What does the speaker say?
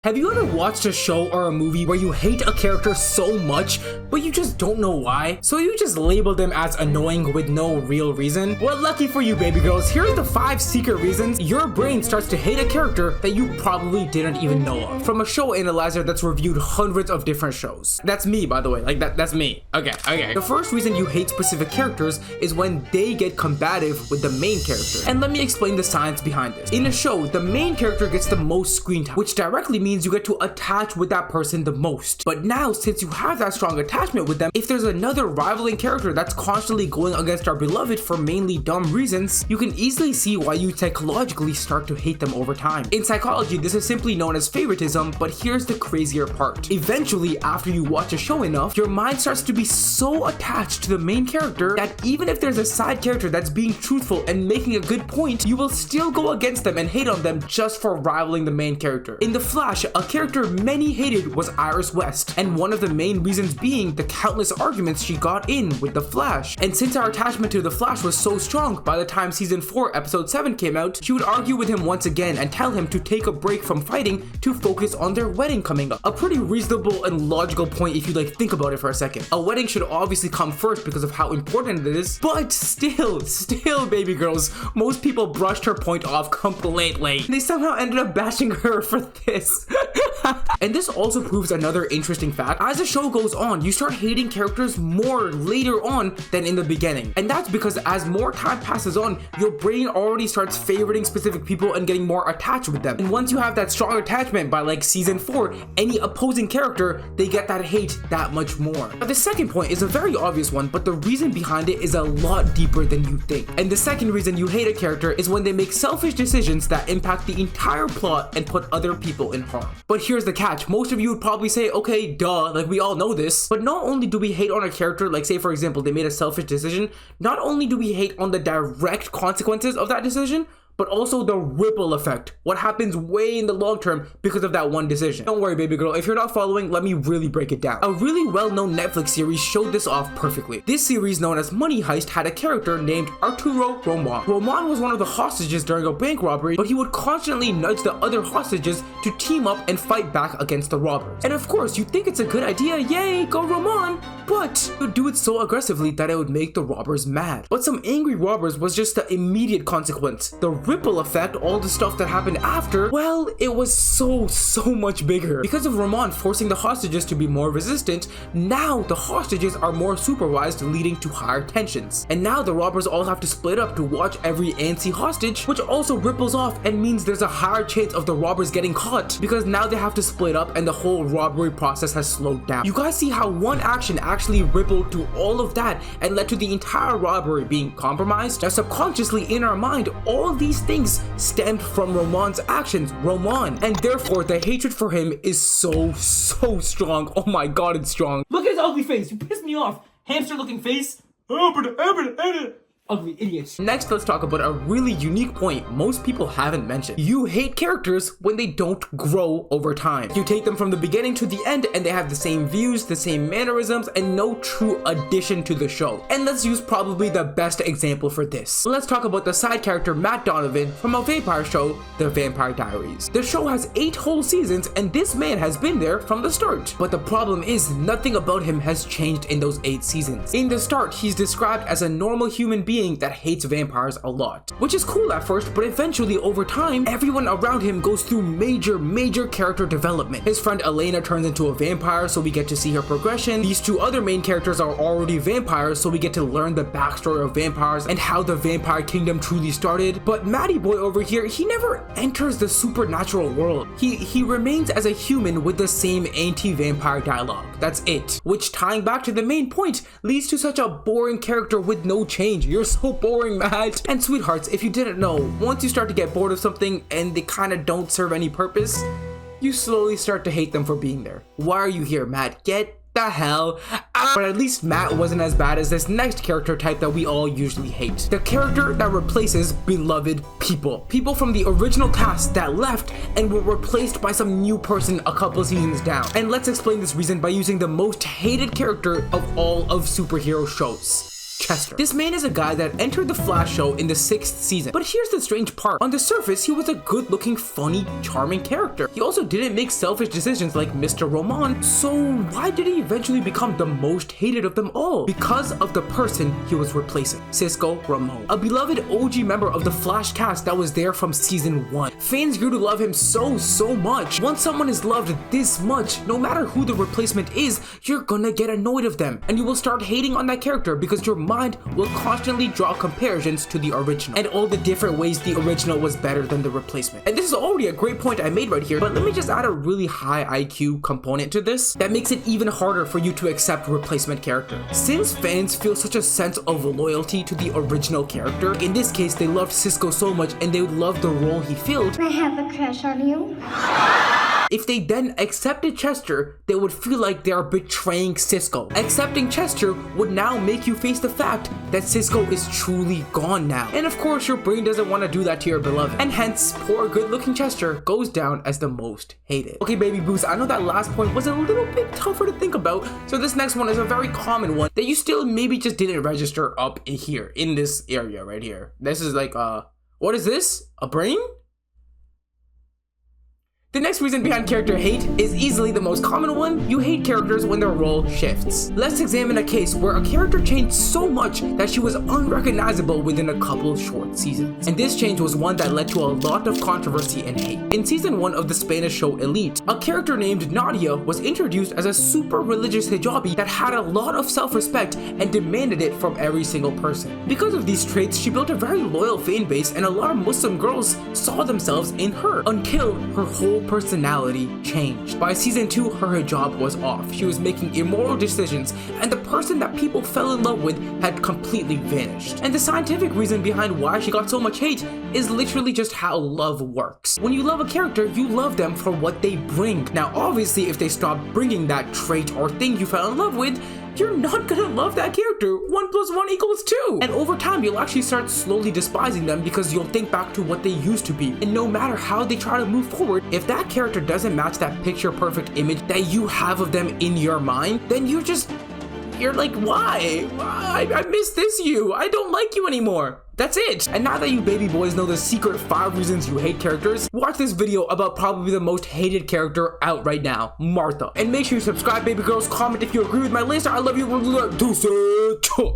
Have you ever watched a show or a movie where you hate a character so much, but you just don't know why? So you just label them as annoying with no real reason? Well, lucky for you, baby girls, here's the 5 secret reasons your brain starts to hate a character that you probably didn't even know of. From a show analyzer that's reviewed hundreds of different shows. That's me, by the way, like that's me. Okay. The first reason you hate specific characters is when they get combative with the main character. And let me explain the science behind this. In a show, the main character gets the most screen time, which directly means you get to attach with that person the most. But now, since you have that strong attachment with them, if there's another rivaling character that's constantly going against our beloved for mainly dumb reasons, you can easily see why you psychologically start to hate them over time. In psychology, this is simply known as favoritism, but here's the crazier part. Eventually, after you watch a show enough, your mind starts to be so attached to the main character that even if there's a side character that's being truthful and making a good point, you will still go against them and hate on them just for rivaling the main character. In The Flash, a character many hated was Iris West, and one of the main reasons being the countless arguments she got in with the Flash. And since our attachment to the Flash was so strong, by the time season 4 episode 7 came out, she would argue with him once again and tell him to take a break from fighting to focus on their wedding coming up. A pretty reasonable and logical point if you think about it for a second. A wedding should obviously come first because of how important it is, but still baby girls, most people brushed her point off completely. They somehow ended up bashing her for this. And this also proves another interesting fact. As the show goes on, you start hating characters more later on than in the beginning. And that's because as more time passes on, your brain already starts favoriting specific people and getting more attached with them. And once you have that strong attachment by season 4, any opposing character, they get that hate that much more. Now, the second point is a very obvious one, but the reason behind it is a lot deeper than you think. And the second reason you hate a character is when they make selfish decisions that impact the entire plot and put other people in harm. But here's the catch. Most of you would probably say, okay, duh, we all know this. But not only do we hate on a character, say for example, they made a selfish decision, not only do we hate on the direct consequences of that decision, but also the ripple effect, what happens way in the long term because of that one decision. Don't worry, baby girl, if you're not following, let me really break it down. A really well-known Netflix series showed this off perfectly. This series, known as Money Heist, had a character named Arturo Roman. Roman was one of the hostages during a bank robbery, but he would constantly nudge the other hostages to team up and fight back against the robbers. And of course, you think it's a good idea, yay, go Roman, but he would do it so aggressively that it would make the robbers mad. But some angry robbers was just the immediate consequence. The ripple effect, all the stuff that happened after, well, it was so much bigger. Because of Roman forcing the hostages to be more resistant, now the hostages are more supervised, leading to higher tensions. And now the robbers all have to split up to watch every antsy hostage, which also ripples off and means there's a higher chance of the robbers getting caught, because now they have to split up and the whole robbery process has slowed down. You guys see how one action actually rippled to all of that and led to the entire robbery being compromised? Now subconsciously in our mind, all these things stemmed from Roman's actions, and therefore the hatred for him is so strong. Oh my god, it's strong. Look at his ugly face, you pissed me off. Hamster looking face. Ugly idiots. Next, let's talk about a really unique point most people haven't mentioned. You hate characters when they don't grow over time. You take them from the beginning to the end and they have the same views, the same mannerisms, and no true addition to the show. And let's use probably the best example for this. Let's talk about the side character Matt Donovan from a vampire show, The Vampire Diaries. The show has 8 whole seasons and this man has been there from the start. But the problem is nothing about him has changed in those 8 seasons. In the start, he's described as a normal human being that hates vampires a lot, which is cool at first, but eventually over time, everyone around him goes through major character development. His friend Elena turns into a vampire, so we get to see her progression. These 2 other main characters are already vampires, so we get to learn the backstory of vampires and how the vampire kingdom truly started. But Matty Boy over here, he never enters the supernatural world. He remains as a human with the same anti-vampire dialogue. That's it. Which, tying back to the main point, leads to such a boring character with no change. You're so boring, Matt. And sweethearts, if you didn't know, once you start to get bored of something and they kind of don't serve any purpose, you slowly start to hate them for being there. Why are you here, Matt? Get the hell out. But at least Matt wasn't as bad as this next character type that we all usually hate. The character that replaces beloved people. People from the original cast that left and were replaced by some new person a couple seasons down. And let's explain this reason by using the most hated character of all of superhero shows. Chester. This man is a guy that entered the Flash show in the 6th season. But here's the strange part. On the surface, he was a good-looking, funny, charming character. He also didn't make selfish decisions like Mr. Roman, so why did he eventually become the most hated of them all? Because of the person he was replacing, Cisco Ramon, a beloved OG member of the Flash cast that was there from season 1. Fans grew to love him so much. Once someone is loved this much, no matter who the replacement is, you're gonna get annoyed of them, and you will start hating on that character because your mind will constantly draw comparisons to the original and all the different ways the original was better than the replacement. And this is already a great point I made right here, but let me just add a really high IQ component to this that makes it even harder for you to accept replacement character. Since fans feel such a sense of loyalty to the original character, in this case they loved Cisco so much and they would love the role he filled. I have a crush on you. If they then accepted Chester, they would feel like they are betraying Cisco. Accepting Chester would now make you face the fact that Cisco is truly gone now. And of course, your brain doesn't want to do that to your beloved. And hence, poor good-looking Chester goes down as the most hated. Okay, baby boos, I know that last point was a little bit tougher to think about. So this next one is a very common one that you still maybe just didn't register up in here, in this area right here. This is like, what is this? A brain? The next reason behind character hate is easily the most common one. You hate characters when their role shifts. Let's examine a case where a character changed so much that she was unrecognizable within a couple short seasons. And this change was one that led to a lot of controversy and hate. In season 1 of the Spanish show Elite, a character named Nadia was introduced as a super religious hijabi that had a lot of self-respect and demanded it from every single person. Because of these traits, she built a very loyal fan base and a lot of Muslim girls saw themselves in her until her whole personality changed. By season 2, her hijab was off. She was making immoral decisions, and the person that people fell in love with had completely vanished. And the scientific reason behind why she got so much hate is literally just how love works. When you love a character, you love them for what they bring. Now, obviously, if they stop bringing that trait or thing you fell in love with, you're not gonna love that character. 1 + 1 = 2. And over time, you'll actually start slowly despising them because you'll think back to what they used to be. And no matter how they try to move forward, if that character doesn't match that picture perfect image that you have of them in your mind, then you're like, why? I miss this you. I don't like you anymore. That's it. And now that you baby boys know the secret 5 reasons you hate characters, watch this video about probably the most hated character out right now, Martha. And make sure you subscribe, baby girls, comment if you agree with my list. I love you. Deuces.